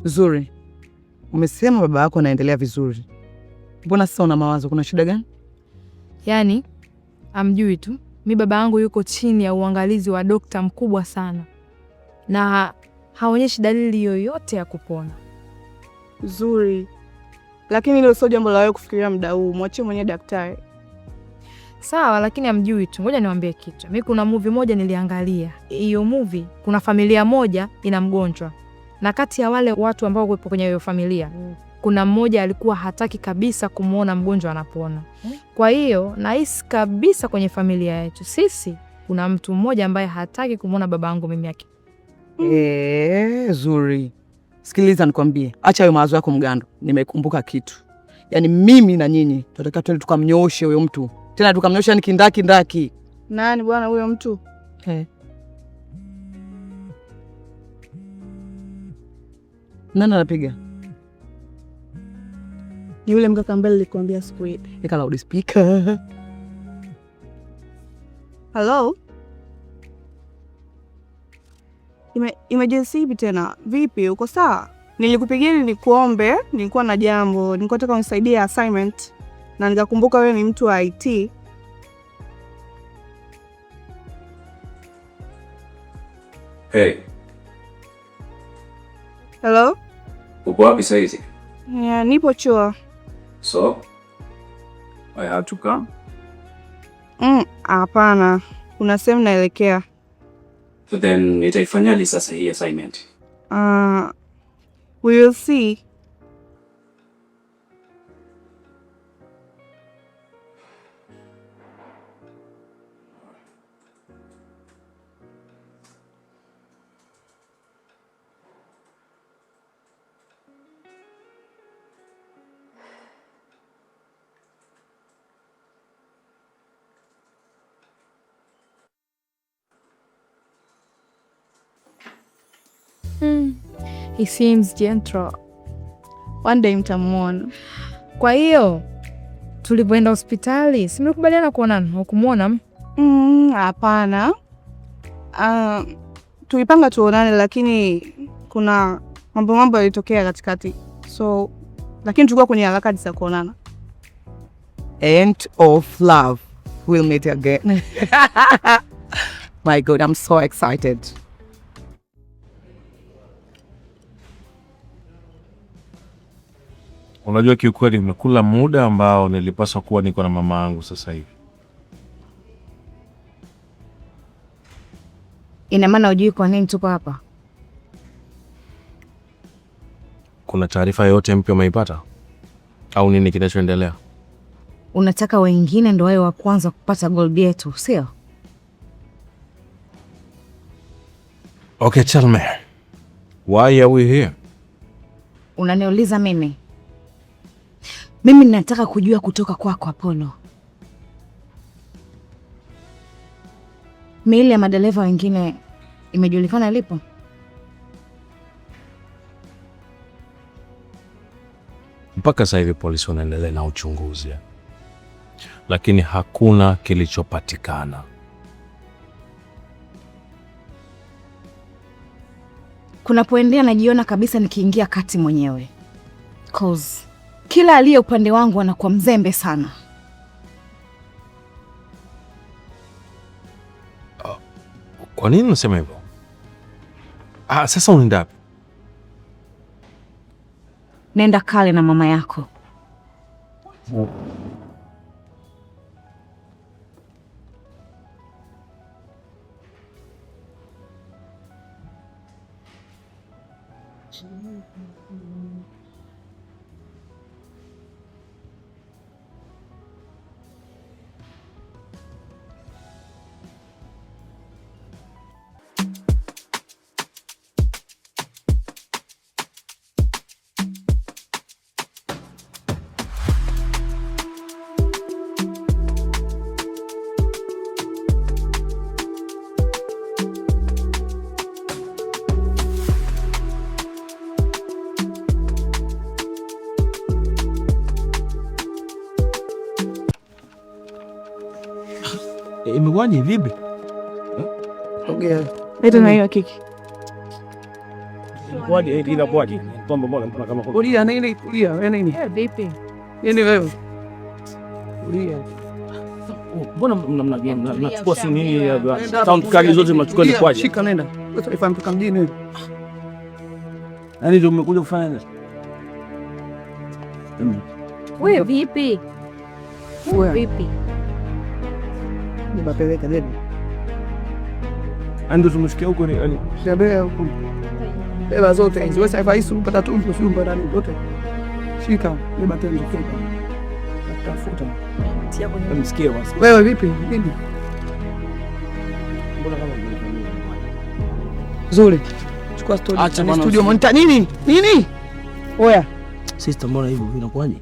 Zuri, umesema baba yako anaendelea vizuri. Mbona sasa una mawazo, kuna shida gani? Yaani, amjui tu. Mi baba yangu yuko chini ya uangalizi wa dokta mkubwa sana. Na haonyeshi dalili yoyote ya kupona. Zuri. Lakini hilo sio jambo la wewe kufikiria muda huu. Mwachie mwenye daktari. Sawa, lakini amjui tu. Ngoja niwaambie kitu. Mimi kuna movie moja niliangalia. Hiyo movie kuna familia moja ina mgonjwa. Na kati ya wale watu ambao wapo kwenye hiyo familia, kuna mmoja alikuwa hataki kabisa kumuona mgonjwa anapona. Kwa hiyo, nahisi kabisa kwenye familia yetu sisi kuna mtu mmoja ambaye hataki kumuona babangu mimi yake. Zuri. Sikiliza nikwambie, acha hayo mawazo yako mgando. Nimekumbuka kitu. Yaani mimi na nyinyi tunataka twende tukamnyooshe huyo mtu. Tena tukamnyoosha ni kindaki. Nani bwana huyo mtu? Nani anapiga? Ni yule mkaka ambaye nilikwambia siku ile. Eka loud speaker. Hello? Emergency tena. Vipi, uko sawa? Nilikupigia ili nikuombe, nilikuwa na jambo, nilikuwa nataka unisaidie assignment na nikakumbuka wewe ni mtu wa IT. Hey. Hello? Upo wapi sasa hizi? Yeah, nipo chuo. So, I have to come? Hapana. Kuna sehemu naelekea. So then nitaifanyaje sasa hii assignment? We will see. He seems gentle. One day mtamuona. Kwa hiyo tulipoenda hospitali, si mlikubaliana kuonana, ukumuona? Hapana. Tulipanga tuonane lakini kuna mambo yalitokea katikati. So, lakini tulikuwa kwenye harakati za kuonana. End of love. We'll meet again. My God, I'm so excited. Unajua kiukweli nimekula muda ambao nilipaswa kuwa niko na mama yangu sasa hivi. Ina maana hujui kwa nini tuko hapa? Kuna taarifa yoyote mpya umeipata? Au nini kinachoendelea? Unataka wengine ndio wao wa kwanza kupata gold yetu, sio? Okay, tell me. Why are we here? Unaniuliza mimi? Mimi ninataka kujua kutoka kwako Apollo. Miili ya madereva wengine imejulikana ilipo? Mpaka sasa hivi polisi wanaendelea na uchunguzi. Lakini hakuna kilichopatikana. Kunapoendea najiona kabisa nikiingia kati mwenyewe. Cause kila aliye upande wangu anakuwa mzembe sana. Kwa nini unasema hivyo? Sasa unaenda wapi? Nenda kale na mama yako. Imekuwaje vipi? Ongea. Leta na hiyo kiki. Kwaje ila kwaje? Pombe mbona kama Kulia nini? Kulia wewe nini? Vipi? Nini wewe? Kulia. mbona mnachukua simu hii ya sound card zote mnachukua ni kwaje? Shika nenda. Wewe taifa mtoka mjini wewe. Yaani ndio umekuja kufanya nini? Wewe vipi? Wewe Vipi? nibapeleka nenda. Ndio tumesikia huko ni yani Shabea huko. Beba zote hizo. Wewe sasa hivi upata tu mtu sio ndani zote. Shika, beba tena kika. Tafuta. msikie basi. Wewe vipi? Nini? Mbona kama Zuri. Chukua studio. Acha Ni bwana, studio monitor nini? Nini? Oya. sister, mbona hivyo vinakuwaje?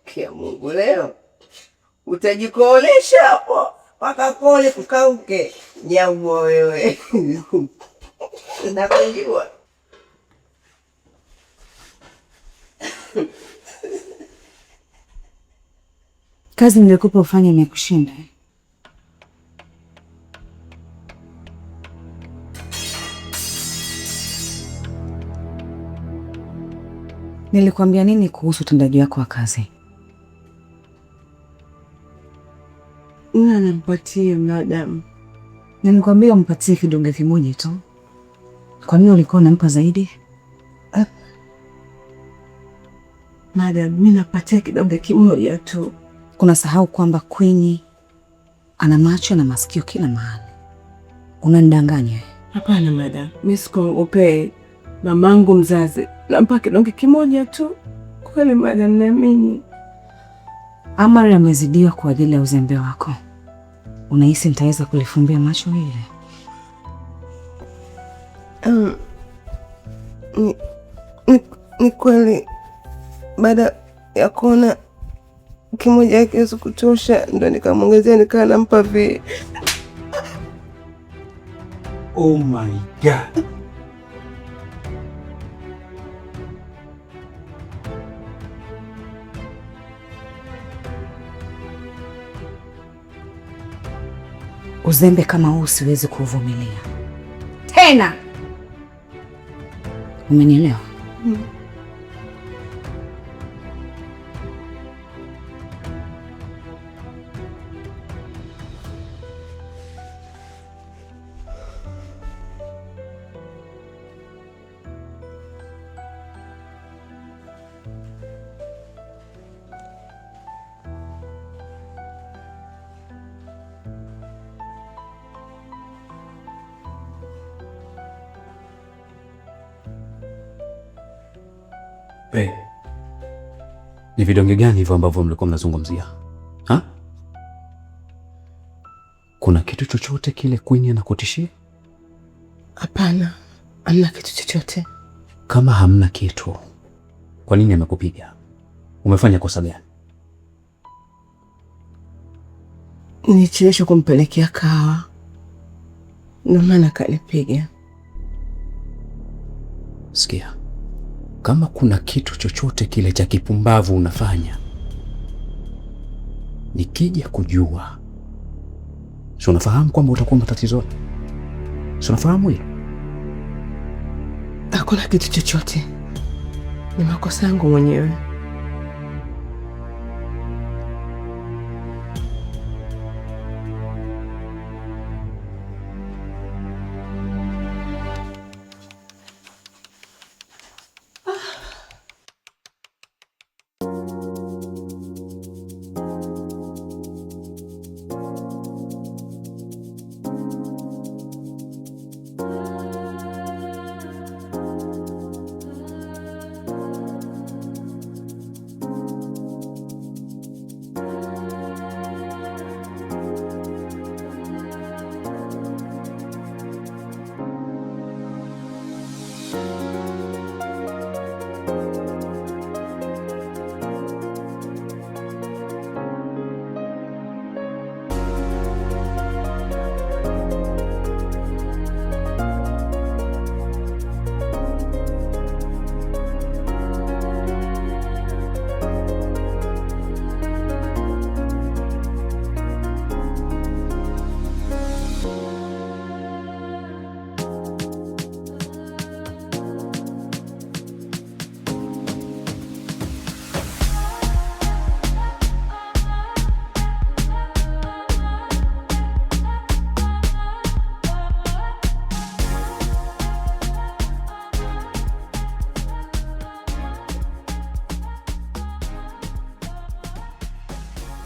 Kia Mungu, leo utajikoolesha hapo mpaka kole kukauke. Nyauo wewe nakujua. Kazi nilikupa ufanye imekushinda. Nilikwambia nini kuhusu utendaji wako wa kazi? Nampatie madam. Nilikwambia umpatie kidonge kimoja tu. Kwa nini ulikuwa unampa zaidi? Madam, mimi napatia kidonge kimoja tu. Kuna sahau kwamba Queen ana macho na masikio kila mahali. Unanidanganya. Hapana madam, mimi sikuogope mamangu mzazi. Nampa kidonge kimoja tu. Kweli madam, naamini. Amari amezidiwa kwa ajili ya uzembe wako. Unahisi nitaweza kulifumbia macho hili? Ni kweli baada ya kuona kimoja hakiwezi kutosha ndo nikamwongezea nikaa nampa vi. Oh my God. Uzembe kama huu siwezi kuvumilia tena. Umenielewa? Ni vidonge gani hivyo ambavyo mlikuwa mnazungumzia? Ha? Kuna kitu chochote kile Queen anakutishia? Hapana, hamna kitu chochote. Kama hamna kitu, kwa nini amekupiga? Umefanya kosa gani? Nilicheleweshwa kumpelekea kawa, ndio maana kanipiga. Sikia, kama kuna kitu chochote kile cha kipumbavu unafanya, nikija kujua, si unafahamu kwamba utakuwa matatizo? Si unafahamu hilo? Hakuna kitu chochote, ni makosa yangu mwenyewe.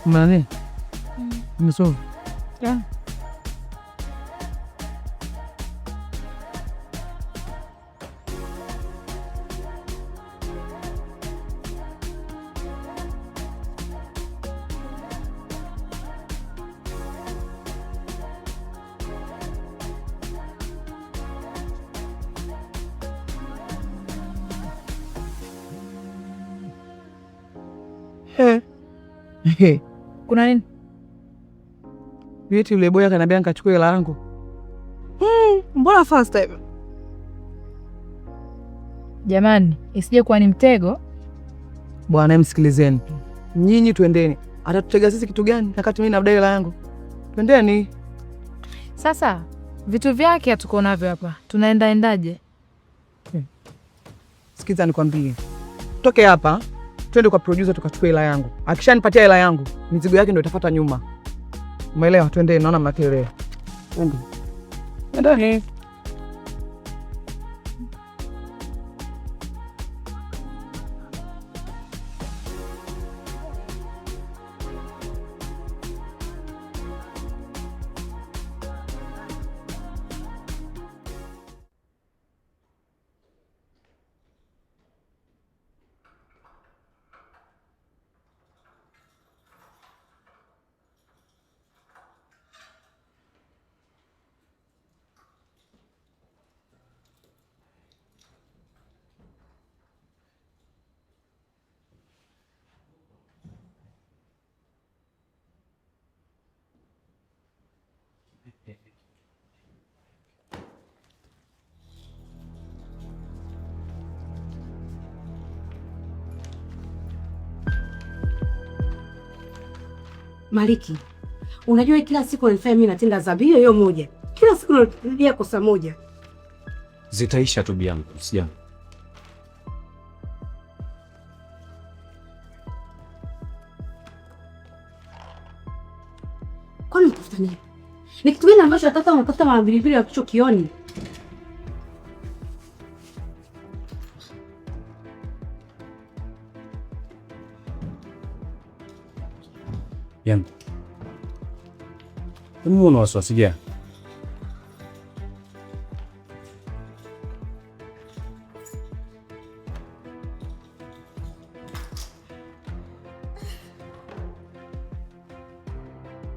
Mani? Nimesolve. Yeah. Kuna nini? Vieti yule boya kaniambia nikachukue hela yangu. Mbona fast time? Jamani, isije kuwa ni mtego. Bwana, msikilizeni. Nyinyi twendeni. Atatutega sisi kitu gani? Wakati mimi nabdai hela yangu. Twendeni. Sasa vitu vyake hatuko navyo hapa. Tunaendaje? Sikiza nikwambie. Toke hapa, twende kwa producer tukachukue hela yangu. Akishanipatia hela yangu, mizigo yake ndio itafuata nyuma. Umeelewa? Twende, naona mnakelea. Twende. Ndani. Maliki, unajua kila siku unanifanya mimi natenda dhambi hiyo moja. Kila siku unarudia kosa moja. Zitaisha tu biangu, sijana. Kwani mtafuta nini? Ni kitu gani ambacho hata unatafuta mavilivili ya kichwa kioni? Yangu. Mimi una wasiwasi gani?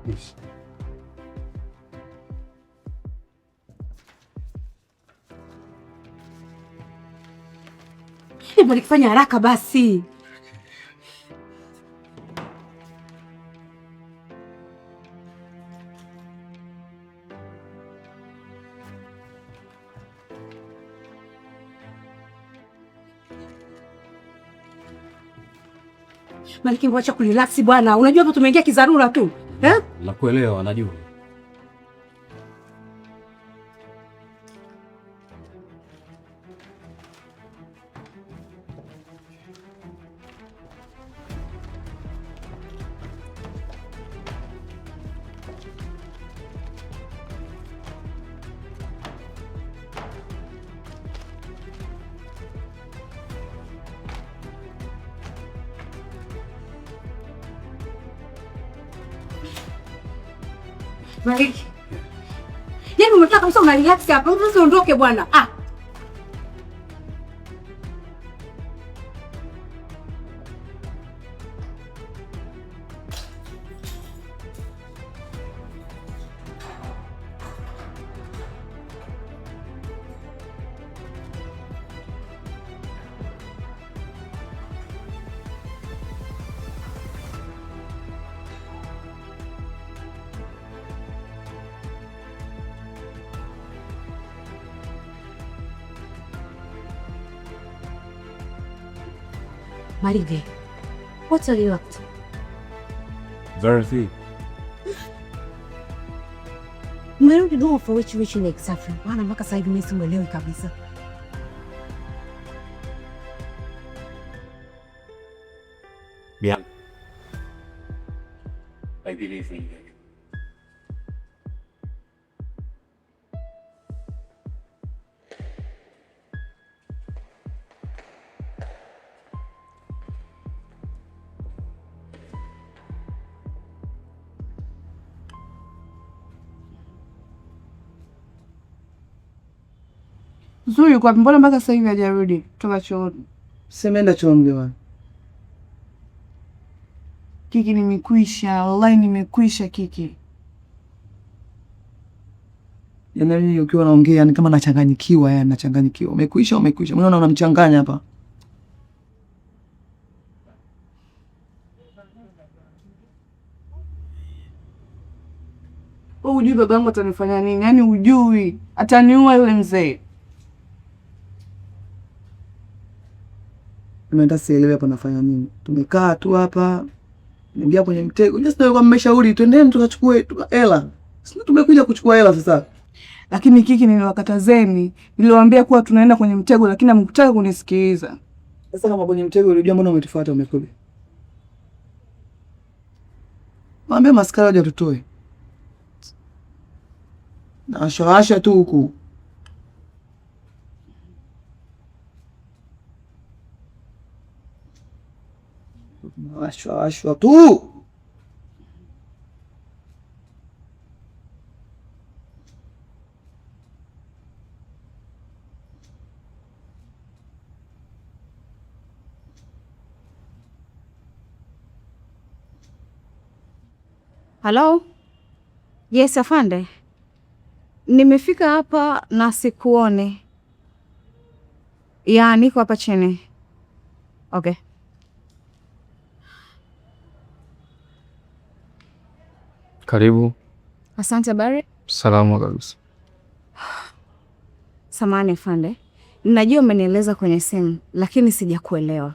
Yes. Hebu nikifanya haraka basi. Maliki, wacha kurelax bwana. Unajua hapo tumeingia kizarura tu. Nakuelewa, najua. Maliki. Yaani umetaka kabisa unarelax hapa. Sasa ondoke bwana. Maliki, what are you up to? Very thick. Umerudi domo for which like suffering. Bwana mpaka sasa hivi mimi simuelewi kabisa. Yeah. I believe in you. Zuri kwa mbona mpaka sasa hivi hajarudi kutoka chooni? Semeenda chooni jamani. Kiki, nimekwisha. Wallahi nimekwisha Kiki. Yaani ukiwa naongea ni kama nachanganyikiwa, yani nachanganyikiwa. Umekwisha. Unaona unamchanganya hapa. Wewe hujui babangu atanifanya nini? Yaani hujui. Ataniua yule mzee. Nimeenda sielewi hapa nafanya nini. Tumekaa tu hapa. Niingia kwenye mtego. Just ndio kwa mmeshauri twendeni tukachukue hela. Sisi tumekuja kuchukua hela sasa. Lakini Kiki, niliwakatazeni. Niliwaambia kuwa tunaenda kwenye mtego lakini hamkutaka kunisikiliza. Sasa kama kwenye mtego ulijua mbona umetufuata umekuja? Mwambie maskara aje tutoe. Na asha tu huku. Ashwa tu. Hello? Yes, afande. Nimefika hapa na sikuone. Ya, niko hapa chini. Okay. Karibu. Asante. Habari? Salama kabisa. Samahani afande. Najua umenieleza kwenye simu, lakini sijakuelewa.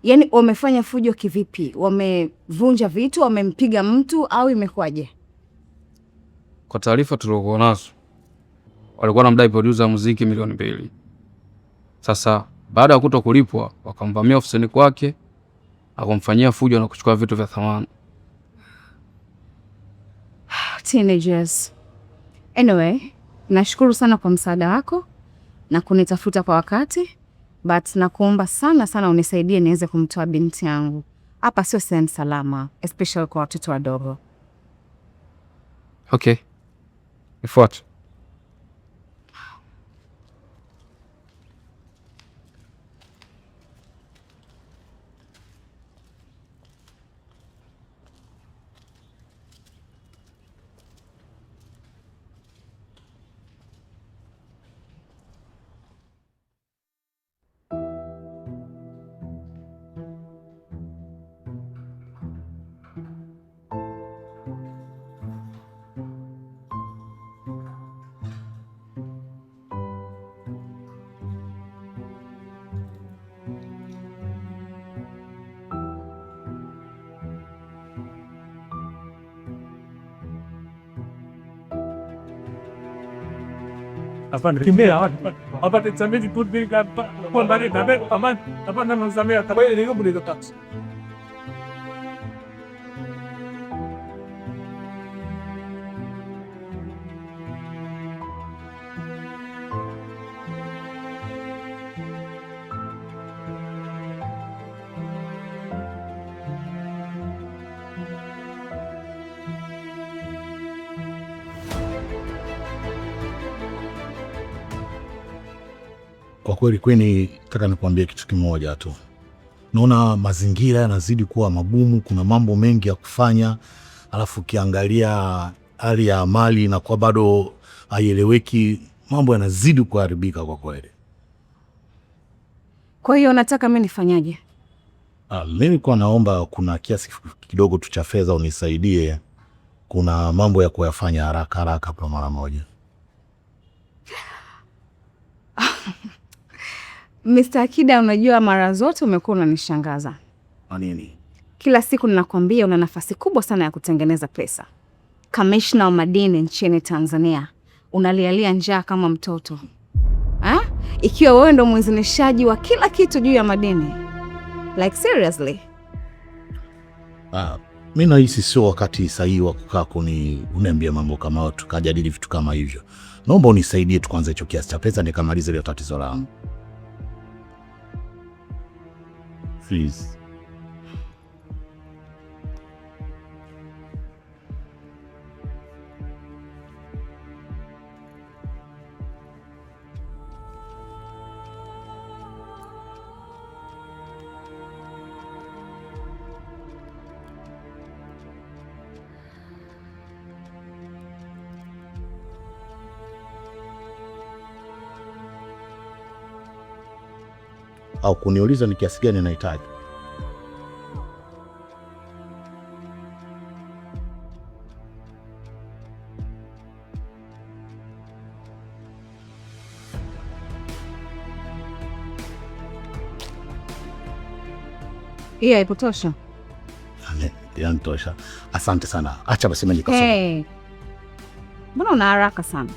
Yaani wamefanya fujo kivipi? Wamevunja vitu, wamempiga mtu au imekwaje? Kwa taarifa tuliokuwa nazo, walikuwa wanamdai producer wa muziki milioni 2. Sasa baada ya kuto kulipwa, wakamvamia ofisini kwake, akamfanyia fujo na kuchukua vitu vya thamani. Teenagers. Anyway, nashukuru sana kwa msaada wako na kunitafuta kwa wakati, but nakuomba sana unisaidie niweze kumtoa binti yangu. Hapa sio sehemu salama, especially kwa watoto wadogo. Okay. Nifuate. Afande, kimbia hapa tsamezi putbika kwa ndani na bebe amani hapa na mzamia tabai ndio bude taksi. Kwa kweli Queen, nataka nikwambie kitu kimoja tu. Naona mazingira yanazidi kuwa magumu, kuna mambo mengi ya kufanya, alafu ukiangalia hali ya mali na kwa bado haieleweki, mambo yanazidi kuharibika kwa kweli. Kwa hiyo nataka mimi nifanyaje? Mimi nilikuwa naomba kuna kiasi kidogo tu cha fedha unisaidie. Kuna mambo ya kuyafanya haraka kwa mara moja. Mr. Akida, unajua mara zote umekuwa unanishangaza. Kwa nini? Kila siku ninakwambia una nafasi kubwa sana ya kutengeneza pesa. Kamishna wa madini nchini Tanzania. Unalialia njaa kama mtoto. Ha? Ikiwa wewe ndo mwizinishaji wa kila kitu juu ya madini. Like seriously? Mimi nahisi sio wakati sahihi wa kukaa uniambia mambo kama hayo, tukajadili vitu kama hivyo. Naomba unisaidie tu kwanza hicho kiasi cha pesa nikamalize ile tatizo langu. Please. au kuniuliza ni kiasi gani nahitaji. Hii haipotosha. Yanitosha. Asante sana. Acha basi mimi nikasome. Hey. Mbona una haraka sana?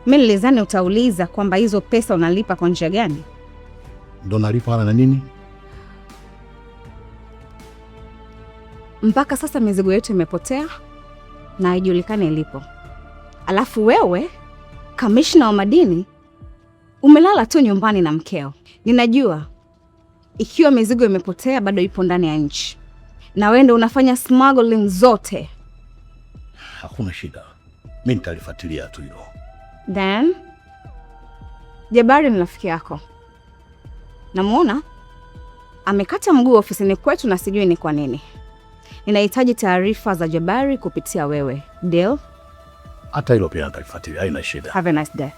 Mimi nilizani utauliza kwamba hizo pesa unalipa kwa njia gani? Ndo nalipa na nini? Mpaka sasa mizigo yetu imepotea na haijulikani ilipo. Alafu wewe, kamishna wa madini, umelala tu nyumbani na mkeo. Ninajua ikiwa mizigo imepotea bado ipo ndani ya nchi. Na wewe ndio unafanya smuggling zote. Hakuna shida. Mimi nitalifuatilia tu hilo. Then Jabari ni rafiki yako. Namuona amekata mguu ofisini kwetu na sijui ni kwa nini. Ninahitaji taarifa za Jabari kupitia wewe. Deal? Hata hilo pia nitalifuatilia, haina shida. Have a nice day.